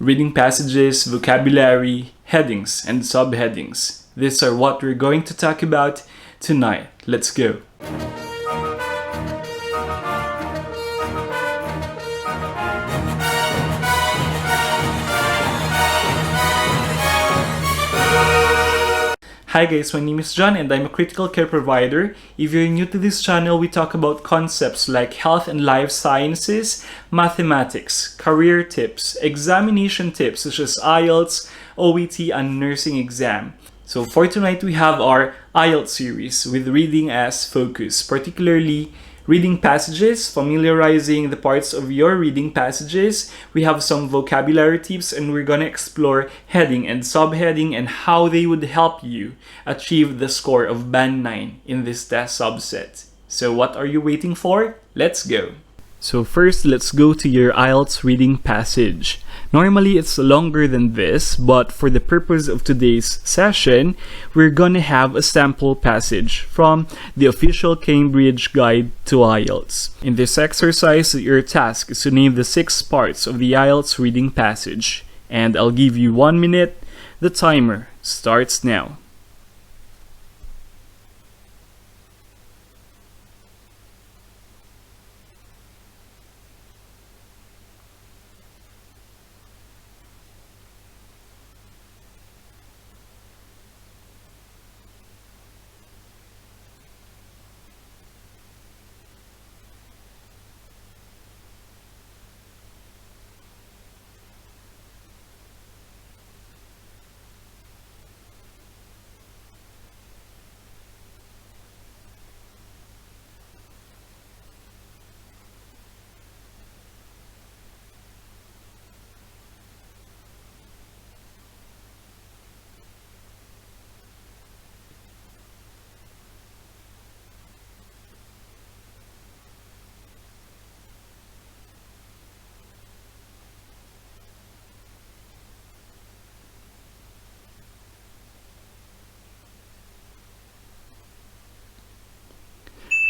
reading passages, vocabulary, headings, and subheadings. These are what we're going to talk about tonight. Let's go. Hi guys, my name is John and I'm a critical care provider. If you're new to this channel, we talk about concepts like health and life sciences, mathematics, career tips, examination tips such as IELTS, OET, and nursing exam. So for tonight, we have our IELTS series with reading as focus, particularly reading passages, familiarizing the parts of your reading passages. We have some vocabulary tips and we're gonna explore heading and subheading and how they would help you achieve the score of Band 9 in this test subset. So what are you waiting for? Let's go! So first, let's go to your IELTS reading passage. Normally, it's longer than this, but for the purpose of today's session, we're gonna have a sample passage from the official Cambridge Guide to IELTS. In this exercise, your task is to name the 6 parts of the IELTS reading passage, and I'll give you 1 minute. The timer starts now.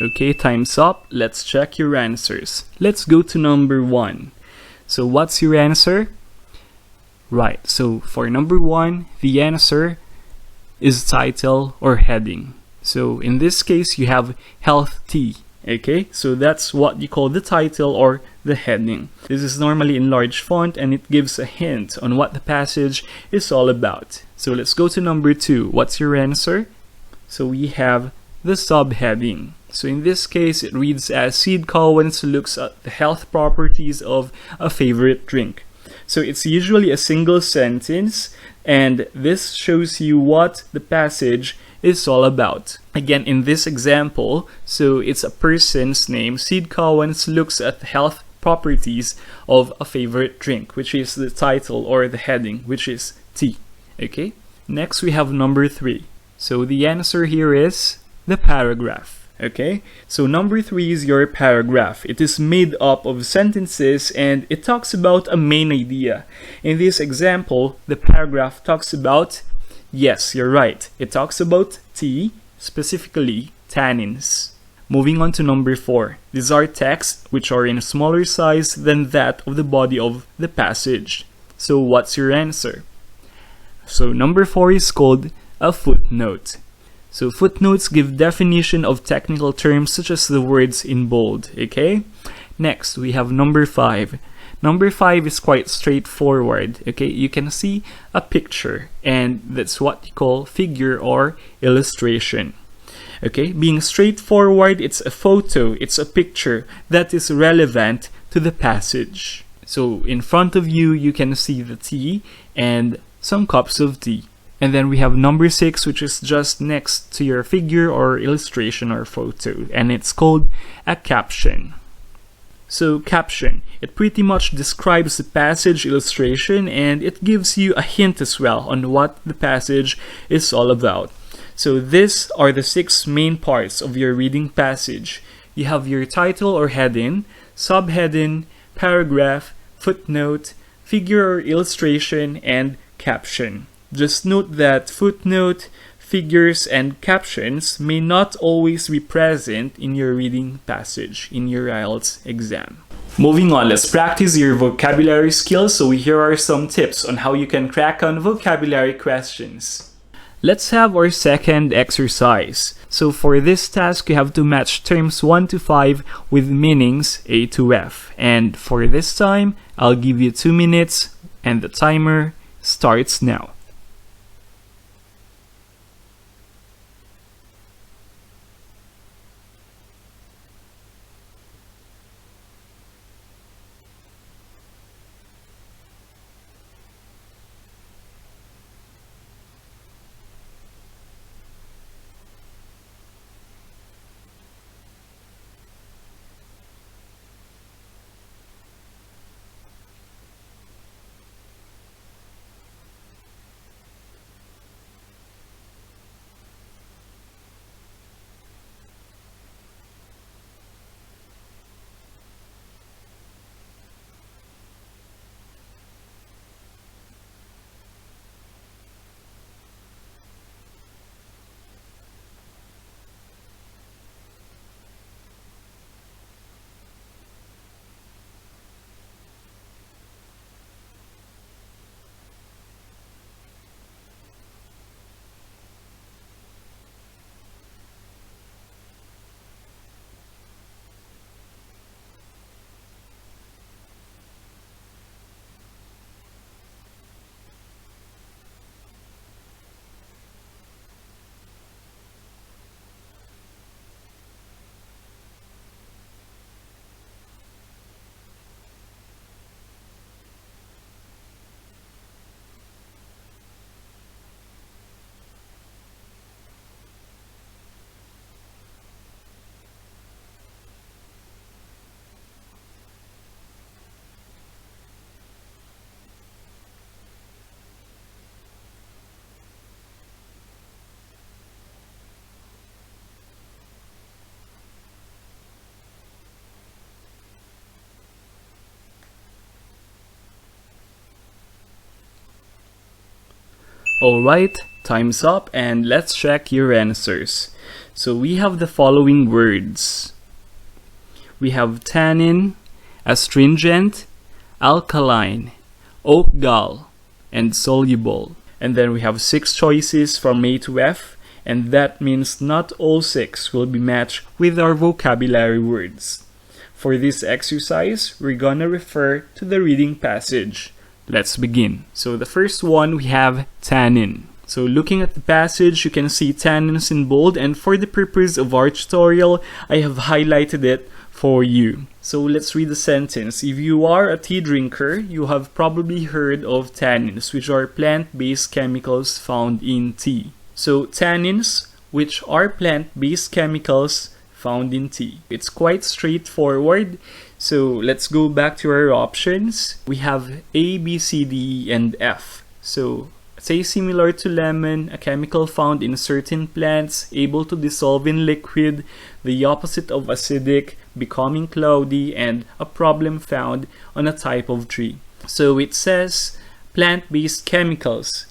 Okay, time's up. Let's check your answers. Let's go to number 1. So what's your answer? Right, so for number 1, the answer is title or heading. So in this case, you have health tea. Okay, so that's what you call the title or the heading. This is normally in large font and it gives a hint on what the passage is all about. So let's go to number 2. What's your answer? So we have the subheading. So in this case, it reads as Sid Collins looks at the health properties of a favorite drink. So it's usually a single sentence, and this shows you what the passage is all about. Again, in this example, so it's a person's name. Sid Collins looks at the health properties of a favorite drink, which is the title or the heading, which is tea. Okay. Next, we have number 3. So the answer here is the paragraph. Okay, so number 3 is your paragraph. It is made up of sentences and it talks about a main idea. In this example, the paragraph talks about, yes, you're right, it talks about tea, specifically tannins. Moving on to number 4. These are texts which are in a smaller size than that of the body of the passage. So what's your answer? So number 4 is called a footnote. So footnotes give definition of technical terms such as the words in bold, okay? Next, we have number 5. Number 5 is quite straightforward, okay? You can see a picture and that's what you call figure or illustration. Okay, being straightforward, it's a photo, it's a picture that is relevant to the passage. So in front of you, you can see the tea and some cups of tea. And then we have number 6, which is just next to your figure or illustration or photo, and it's called a caption. So caption, it pretty much describes the passage illustration and it gives you a hint as well on what the passage is all about. So these are the 6 main parts of your reading passage. You have your title or heading, subheading, paragraph, footnote, figure or illustration, and caption. Just note that footnote, figures, and captions may not always be present in your reading passage in your IELTS exam. Moving on, let's practice your vocabulary skills. So here are some tips on how you can crack on vocabulary questions. Let's have our second exercise. So for this task, you have to match terms 1 to 5 with meanings A to F. And for this time, I'll give you 2 minutes and the timer starts now. Alright, time's up and let's check your answers. So we have the following words. We have tannin, astringent, alkaline, oak gall, and soluble. And then we have 6 choices from A to F, and that means not all 6 will be matched with our vocabulary words. For this exercise, we're gonna refer to the reading passage. Let's begin. So the first one, we have tannin. So looking at the passage, you can see tannins in bold, and for the purpose of our tutorial, I have highlighted it for you. So let's read the sentence. If you are a tea drinker, you have probably heard of tannins, which are plant-based chemicals found in tea. So tannins, which are plant-based chemicals found in tea. It's quite straightforward. So let's go back to our options. We have A, B, C, D, E, and F. So say similar to lemon, a chemical found in certain plants, able to dissolve in liquid, the opposite of acidic, becoming cloudy, and a problem found on a type of tree. So it says plant-based chemicals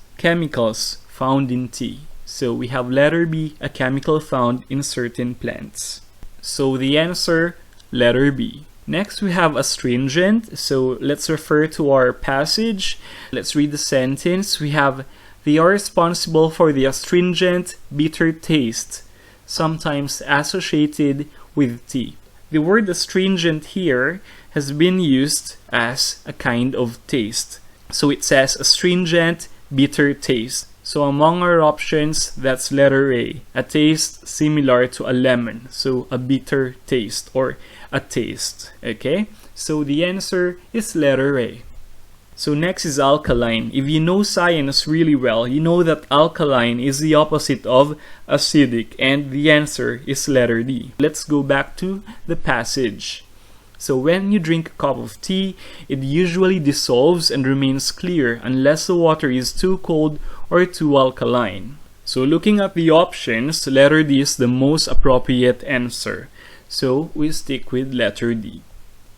found in tea. So we have letter B, a chemical found in certain plants. So the answer, letter B. Next, we have astringent. So let's refer to our passage. Let's read the sentence. We have, they are responsible for the astringent, bitter taste, sometimes associated with tea. The word astringent here has been used as a kind of taste. So it says astringent, bitter taste. So among our options, that's letter A, a taste similar to a lemon. So a bitter taste or a taste. Okay, so the answer is letter A. So next is alkaline. If you know science really well, you know that alkaline is the opposite of acidic, and the answer is letter D. Let's go back to the passage. So when you drink a cup of tea, it usually dissolves and remains clear unless the water is too cold or too alkaline. So looking at the options, letter D is the most appropriate answer. So we stick with letter D.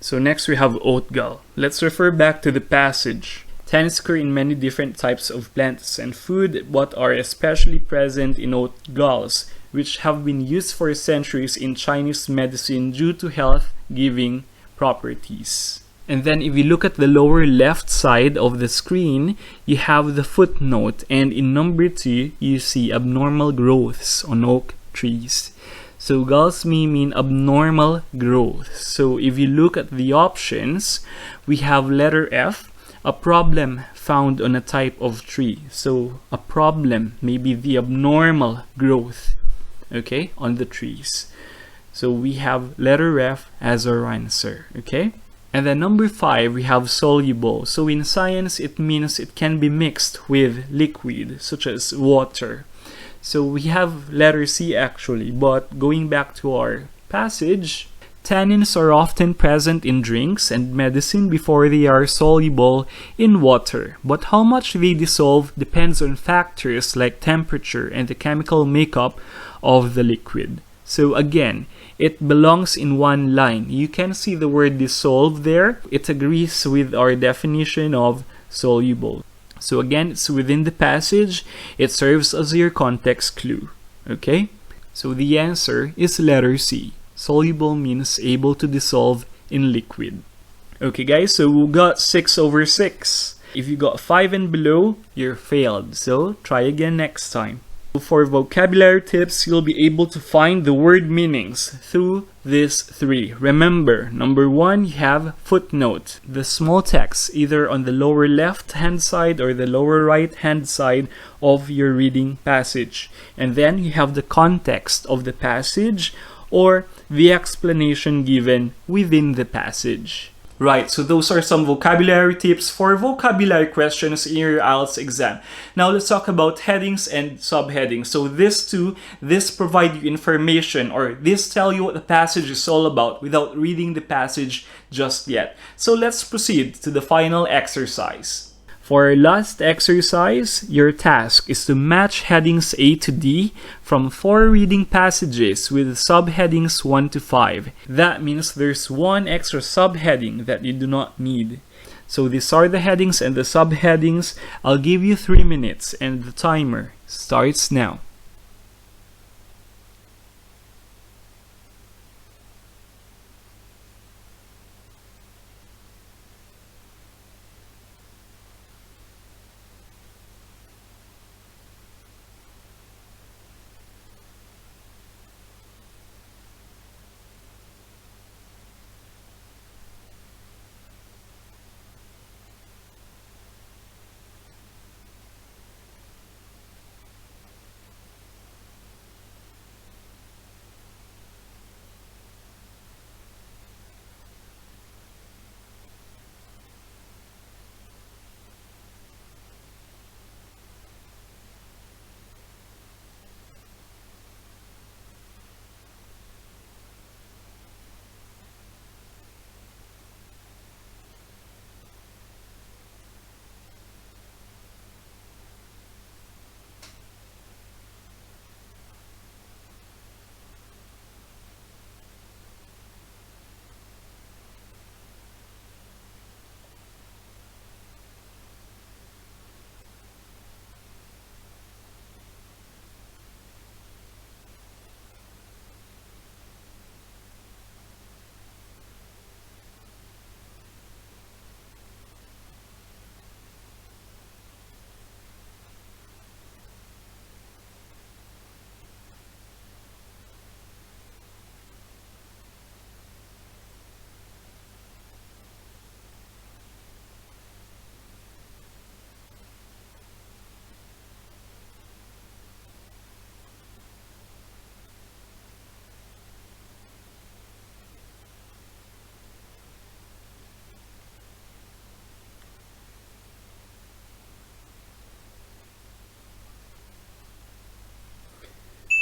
So next we have oat gall. Let's refer back to the passage. Tannins occur in many different types of plants and food, but are especially present in oat galls, which have been used for centuries in Chinese medicine due to health-giving properties. And then if you look at the lower left side of the screen, you have the footnote, and in number 2, you see abnormal growths on oak trees. So galls may mean abnormal growth. So if you look at the options, we have letter F, a problem found on a type of tree. So a problem may be the abnormal growth, okay, on the trees. So we have letter F as our answer, okay? And then number 5, we have soluble. So in science, it means it can be mixed with liquid, such as water. So we have letter C actually, but going back to our passage, tannins are often present in drinks and medicine before they are soluble in water. But how much they dissolve depends on factors like temperature and the chemical makeup of the liquid. So again, it belongs in one line. You can see the word dissolve there. It agrees with our definition of soluble. So again, it's within the passage. It serves as your context clue. Okay? So the answer is letter C. Soluble means able to dissolve in liquid. Okay guys, so we got 6/6. If you got 5 and below, you're failed. So try again next time. For vocabulary tips, you'll be able to find the word meanings through these 3. Remember, number 1, you have footnote, the small text either on the lower left hand side or the lower right hand side of your reading passage. And then you have the context of the passage or the explanation given within the passage. Right, so those are some vocabulary tips for vocabulary questions in your IELTS exam. Now let's talk about headings and subheadings. So this provide you information, or this tell you what the passage is all about without reading the passage just yet. So let's proceed to the final exercise. For our last exercise, your task is to match headings A to D from 4 reading passages with subheadings 1 to 5. That means there's one extra subheading that you do not need. So these are the headings and the subheadings. I'll give you 3 minutes and the timer starts now.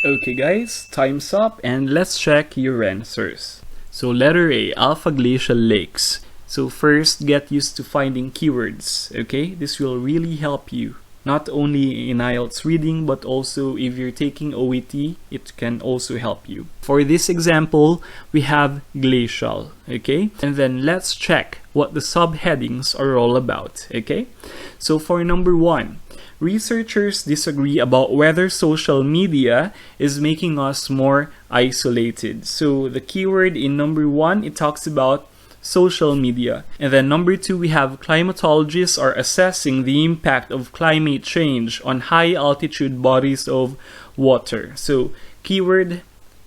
Okay guys, time's up and let's check your answers. So letter A, Alpha Glacial Lakes. So first, get used to finding keywords, okay? This will really help you, not only in IELTS reading, but also if you're taking OET, it can also help you. For this example, we have glacial, okay? And then let's check what the subheadings are all about, okay? So for number 1, researchers disagree about whether social media is making us more isolated. So the keyword in number 1, it talks about social media. And then number 2, we have climatologists are assessing the impact of climate change on high altitude bodies of water. So keyword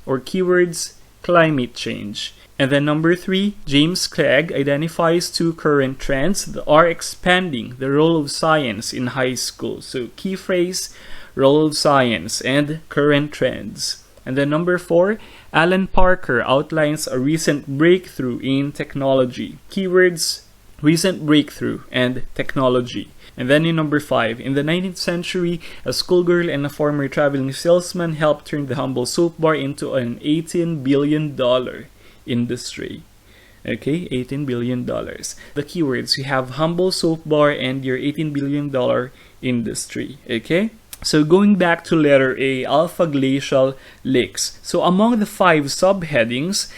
or keywords, climate change. And then number 3, James Clegg identifies 2 current trends that are expanding the role of science in high school. So key phrase, role of science and current trends. And then number 4, Alan Parker outlines a recent breakthrough in technology. Keywords, recent breakthrough and technology. And then in number 5, in the 19th century, a schoolgirl and a former traveling salesman helped turn the humble soap bar into an $18 billion industry. Okay, $18 billion. The keywords, you have humble soap bar and your $18 billion industry. Okay, so going back to letter A, alpha glacial lakes. So among the 5 subheadings,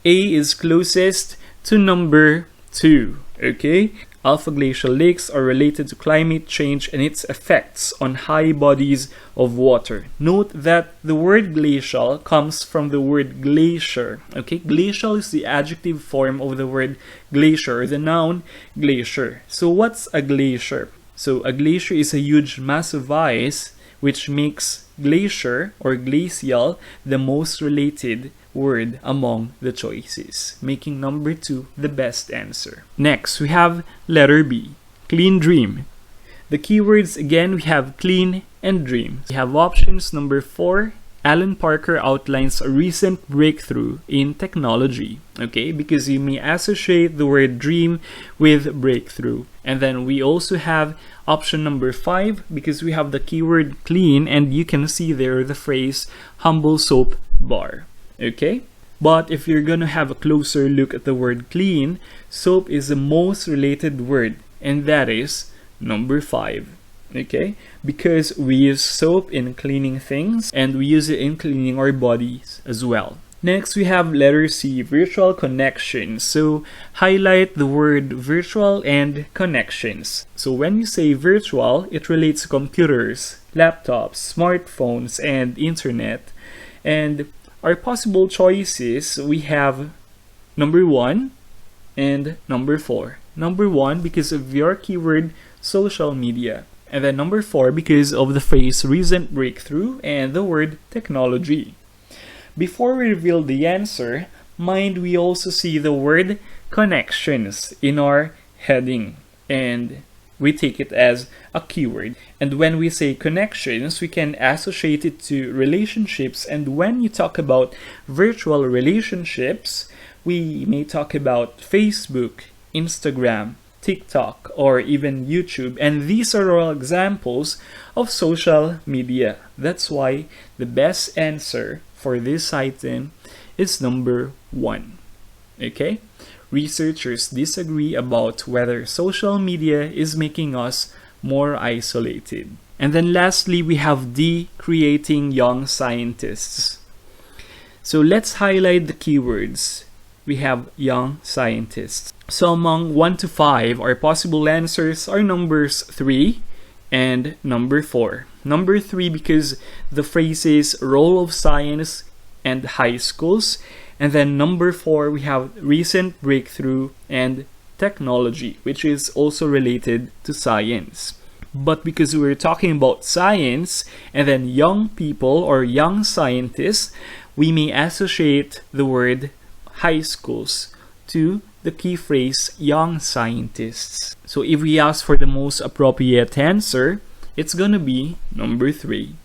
A is closest to number 2. Okay, alpha glacial lakes are related to climate change and its effects on high bodies of water. Note that the word glacial comes from the word glacier. Okay, glacial is the adjective form of the word glacier, the noun glacier. So what's a glacier? So a glacier is a huge mass of ice, which makes glacier or glacial the most related word among the choices, making number 2 the best answer. Next, we have letter B, clean dream. The keywords again, we have clean and dream. We have options number 4, Alan Parker outlines a recent breakthrough in technology. Okay, because you may associate the word dream with breakthrough. And then we also have option number 5, because we have the keyword clean and you can see there the phrase humble soap bar. Okay, but if you're gonna have a closer look at the word clean, soap is the most related word, and that is number 5. Okay, because we use soap in cleaning things and we use it in cleaning our bodies as well. Next, we have letter C, virtual connections. So highlight the word virtual and connections. So when you say virtual, it relates to computers, laptops, smartphones, and internet. And our possible choices, we have number 1 and number 4. Number 1 because of your keyword social media. And then number 4 because of the phrase recent breakthrough and the word technology. Before we reveal the answer, mind we also see the word connections in our heading. And we take it as a keyword. And when we say connections, we can associate it to relationships. And when you talk about virtual relationships, we may talk about Facebook, Instagram, TikTok, or even YouTube. And these are all examples of social media. That's why the best answer for this item is number 1. Okay? Researchers disagree about whether social media is making us more isolated. And then lastly, we have D, creating young scientists. So let's highlight the keywords. We have young scientists. So among 1 to 5, our possible answers are numbers 3 and number 4. Number 3 because the phrases role of science and high schools. And then number 4, we have recent breakthrough and technology, which is also related to science. But because we're talking about science and then young people or young scientists, we may associate the word high schools to the key phrase young scientists. So if we ask for the most appropriate answer, it's gonna be number 3.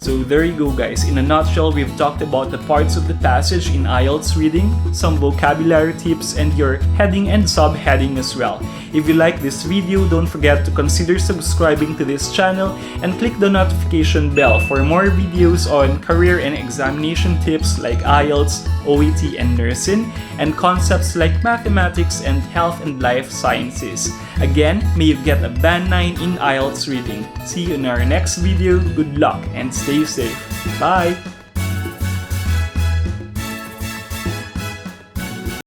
So there you go guys, in a nutshell, we've talked about the parts of the passage in IELTS reading, some vocabulary tips, and your heading and subheading as well. If you like this video, don't forget to consider subscribing to this channel and click the notification bell for more videos on career and examination tips like IELTS, OET, and nursing, and concepts like mathematics and health and life sciences. Again, may you get a band 9 in IELTS reading. See you in our next video. Good luck and stay safe. Bye!